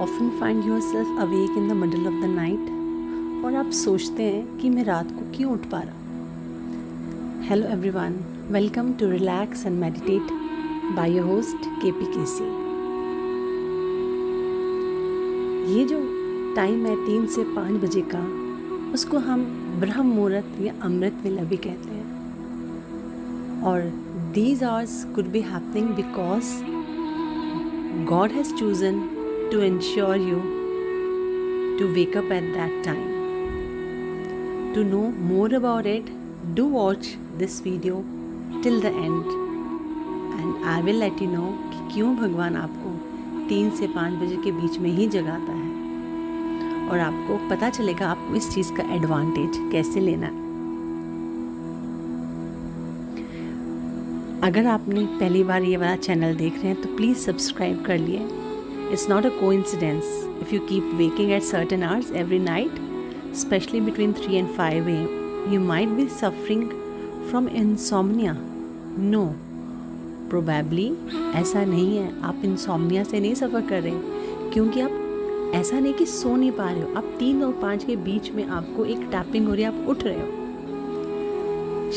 often find yourself awake in the middle of the night? और आप सोचते हैं कि मैं रात को क्यों उठ पा रहा। Hello everyone, welcome to relax and meditate by your host KP KC. ये जो टाइम है 3 से 5 बजे का, उसको हम ब्रह्म मुहूर्त या अमृत वेला भी कहते हैं। और these hours could be happening because God has chosen to ensure you to wake up at that time. To know more about it, do watch this video till the end and I will let you know कि क्यों भगवान आपको 3 से 5 बजे के बीच में ही जगाता है और आपको पता चलेगा आपको इस चीज़ का एडवांटेज कैसे लेना है। अगर आपने पहली बार ये वाला चैनल देख रहे हैं तो प्लीज़ सब्सक्राइब कर लिए। It's not a coincidence if you keep waking at certain hours every night, especially between 3 and 5 a.m. You might be suffering from insomnia. No, probably ऐसा नहीं है। आप insomnia से नहीं सफ़र कर रहे, क्योंकि आप ऐसा नहीं कि सो नहीं पा रहे हो। आप 3 और 5 के बीच में आपको एक टैपिंग हो रही है, आप उठ रहे हो।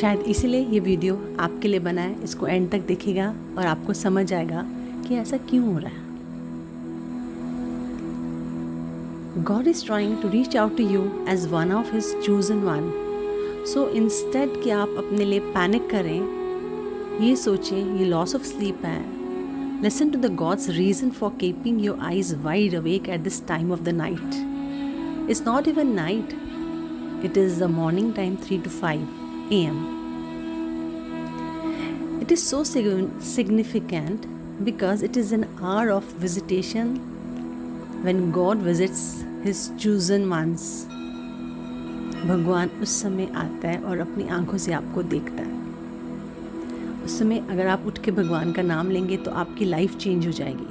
शायद इसीलिए ये वीडियो आपके लिए बना है। इसको एंड तक देखिएगा और आपको समझ आएगा कि ऐसा क्यों हो रहा है। God is trying to reach out to you as one of His chosen one. So instead कि आप अपने लिए पैनिक करें, ये सोचें ये लॉस ऑफ स्लीप है। Listen to the God's reason for keeping your eyes wide awake at this time of the night. It's not even night. It is the morning time 3 to 5 a.m. It is so significant because it is an hour of visitation when God visits His chosen ones. भगवान उस समय आता है और अपनी आंखों से आपको देखता है। उस समय अगर आप उठ के भगवान का नाम लेंगे तो आपकी लाइफ चेंज हो जाएगी।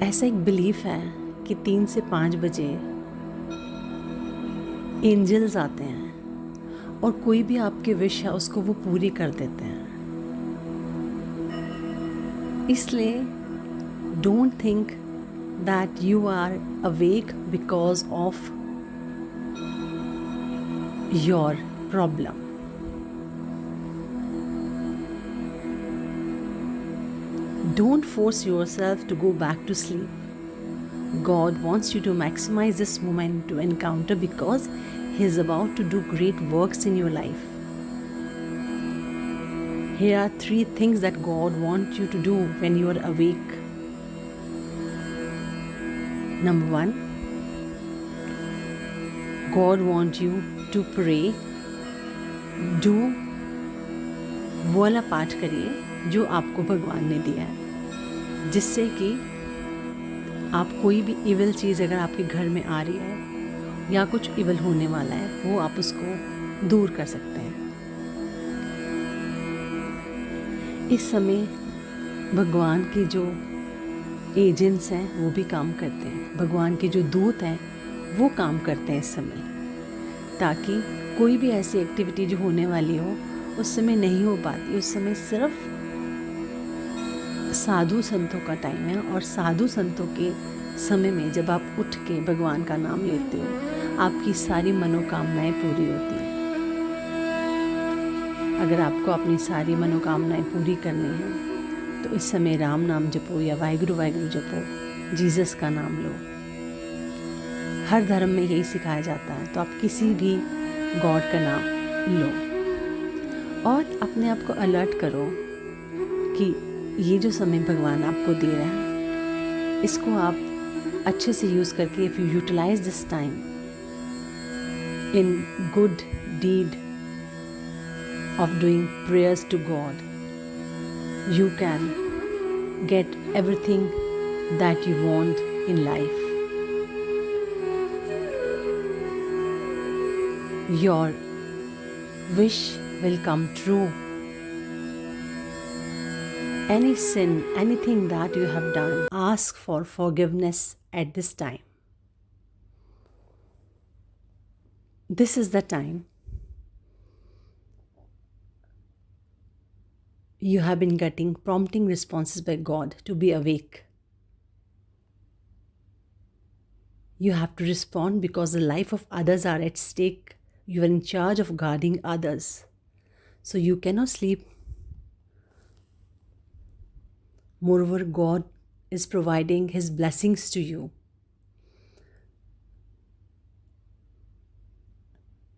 ऐसा एक बिलीफ है कि 3 से 5 बजे एंजल्स आते हैं और कोई भी आपकी विश है उसको वो पूरी कर देते हैं। इसलिए don't think that you are awake because of your problem. Don't force yourself to go back to sleep. God wants you to maximize this moment to encounter because He is about to do great works in your life. Here are 3 things that God wants you to do when you are awake. Number 1, God wants you to pray. Do वो वाला पाठ करिए जो आपको भगवान ने दिया है, जिससे कि आप कोई भी इविल चीज़ अगर आपके घर में आ रही है या कुछ इविल होने वाला है वो आप उसको दूर कर सकते हैं। इस समय भगवान के जो एजेंट्स हैं वो भी काम करते हैं। भगवान के जो दूत हैं वो काम करते हैं इस समय, ताकि कोई भी ऐसी एक्टिविटी जो होने वाली हो उस समय नहीं हो पाती। उस समय सिर्फ साधु संतों का टाइम है और साधु संतों के समय में जब आप उठ के भगवान का नाम लेते हो आपकी सारी मनोकामनाएं पूरी होती हैं। अगर आपको अपनी सारी मनोकामनाएं पूरी करनी हैं तो इस समय राम नाम जपो या वाहिगुरु वाहिगुरु जपो, जीसस का नाम लो। हर धर्म में यही सिखाया जाता है। तो आप किसी भी गॉड का नाम लो और अपने आप को अलर्ट करो कि ये जो समय भगवान आपको दे रहा है इसको आप अच्छे से यूज़ करके if you utilise this time in good deed of doing prayers to God, you can get everything that you want in life. Your wish will come true. Any sin, anything that you have done, ask for forgiveness at this time. This is the time You have been getting prompting responses by God to be awake. You have to respond because the life of others are at stake. You are in charge of guarding others. So you cannot sleep. Moreover, God is providing His blessings to you.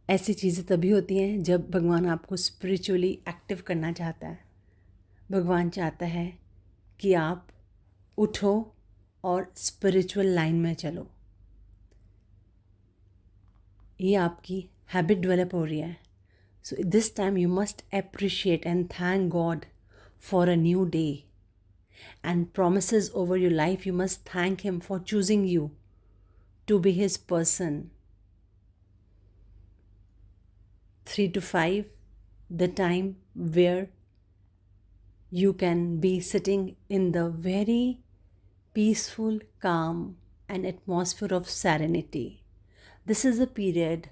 ऐसी चीज़ें तभी होती हैं जब भगवान आपको spiritually active करना चाहता है। भगवान चाहता है कि आप उठो और स्पिरिचुअल लाइन में चलो। ये आपकी हैबिट डेवलप हो रही है। So this time you must appreciate and thank God for a new day and promises over your life. You must thank Him for choosing you to be His person. 3 to 5, the time where you can be sitting in the very peaceful, calm, and atmosphere of serenity. This is a period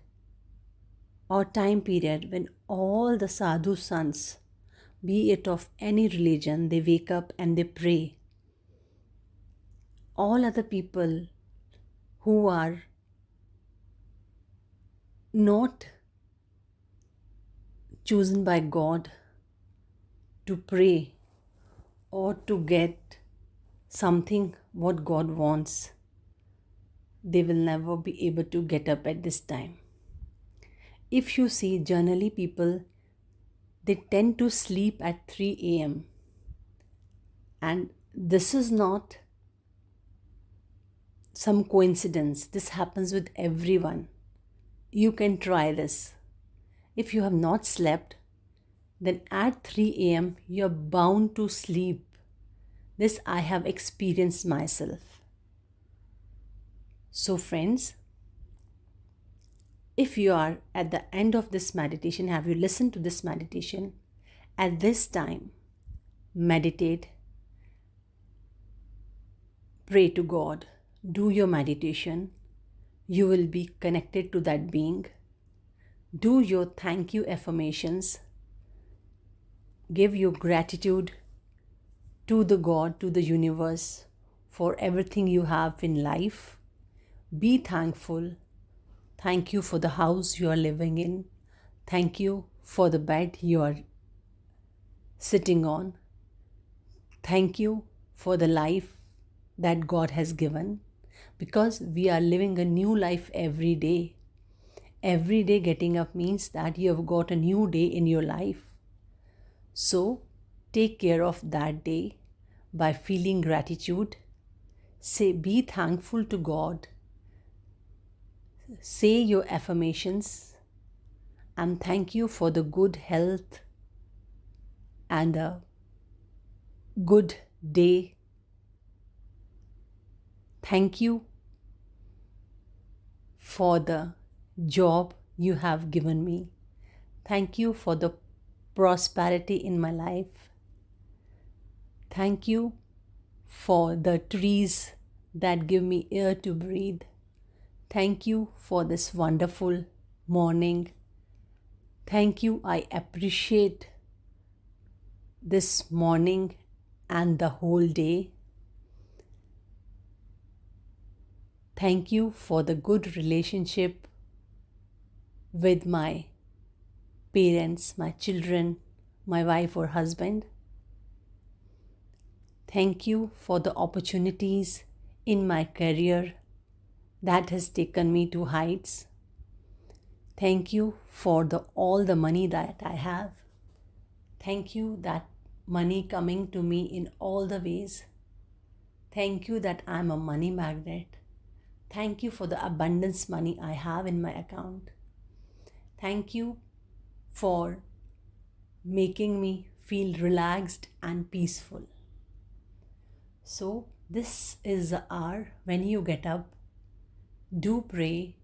or time period when all the sadhu sons, be it of any religion, they wake up and they pray. All other people who are not chosen by God to pray or to get something what God wants, they will never be able to get up at this time. If you see, generally people, they tend to sleep at 3 a.m. and this is not some coincidence. This happens with everyone. You can try this. If you have not slept, then at 3 a.m. you're bound to sleep. This I have experienced myself. So friends, if you are at the end of this meditation, have you listened to this meditation? At this time, meditate, pray to God, do your meditation. You will be connected to that being. Do your thank you affirmations. Give your gratitude to the God, to the universe for everything you have in life. Be thankful. Thank you for the house you are living in. Thank you for the bed you are sitting on. Thank you for the life that God has given, because we are living a new life every day. Every day getting up means that you have got a new day in your life. So take care of that day by feeling gratitude. Say, be thankful to God. Say your affirmations and thank you for the good health and a good day. Thank you for the job you have given me. Thank you for the prosperity in my life. Thank you for the trees that give me air to breathe. Thank you for this wonderful morning. Thank you. I appreciate this morning and the whole day. Thank you for the good relationship with my parents, my children, my wife or husband. Thank you for the opportunities in my career that has taken me to heights. Thank you for all the money that I have. Thank you that money coming to me in all the ways. Thank you that I'm a money magnet. Thank you for the abundance money I have in my account. Thank you for making me feel relaxed and peaceful. So this is the hour when you get up, do pray,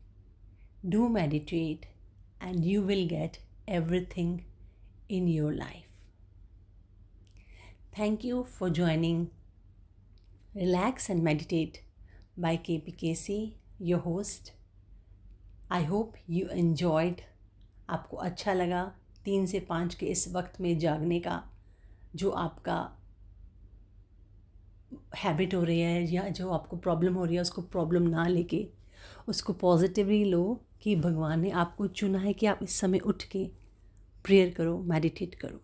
do meditate, and you will get everything in your life. Thank you for joining Relax and Meditate by KP Casey, your host. I hope you enjoyed. आपको अच्छा लगा 3 से 5 के इस वक्त में जागने का, जो आपका हैबिट हो रही है या जो आपको प्रॉब्लम हो रही है उसको प्रॉब्लम ना लेके उसको पॉजिटिवली लो कि भगवान ने आपको चुना है कि आप इस समय उठ के प्रेयर करो, मेडिटेट करो।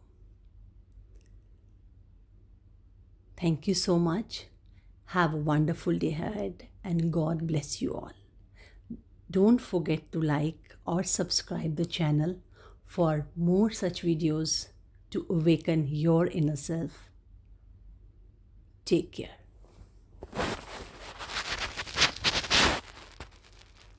Thank you so much. Have a wonderful day ahead and God bless you all. Don't forget to like or subscribe the channel for more such videos to awaken your inner self. Take care.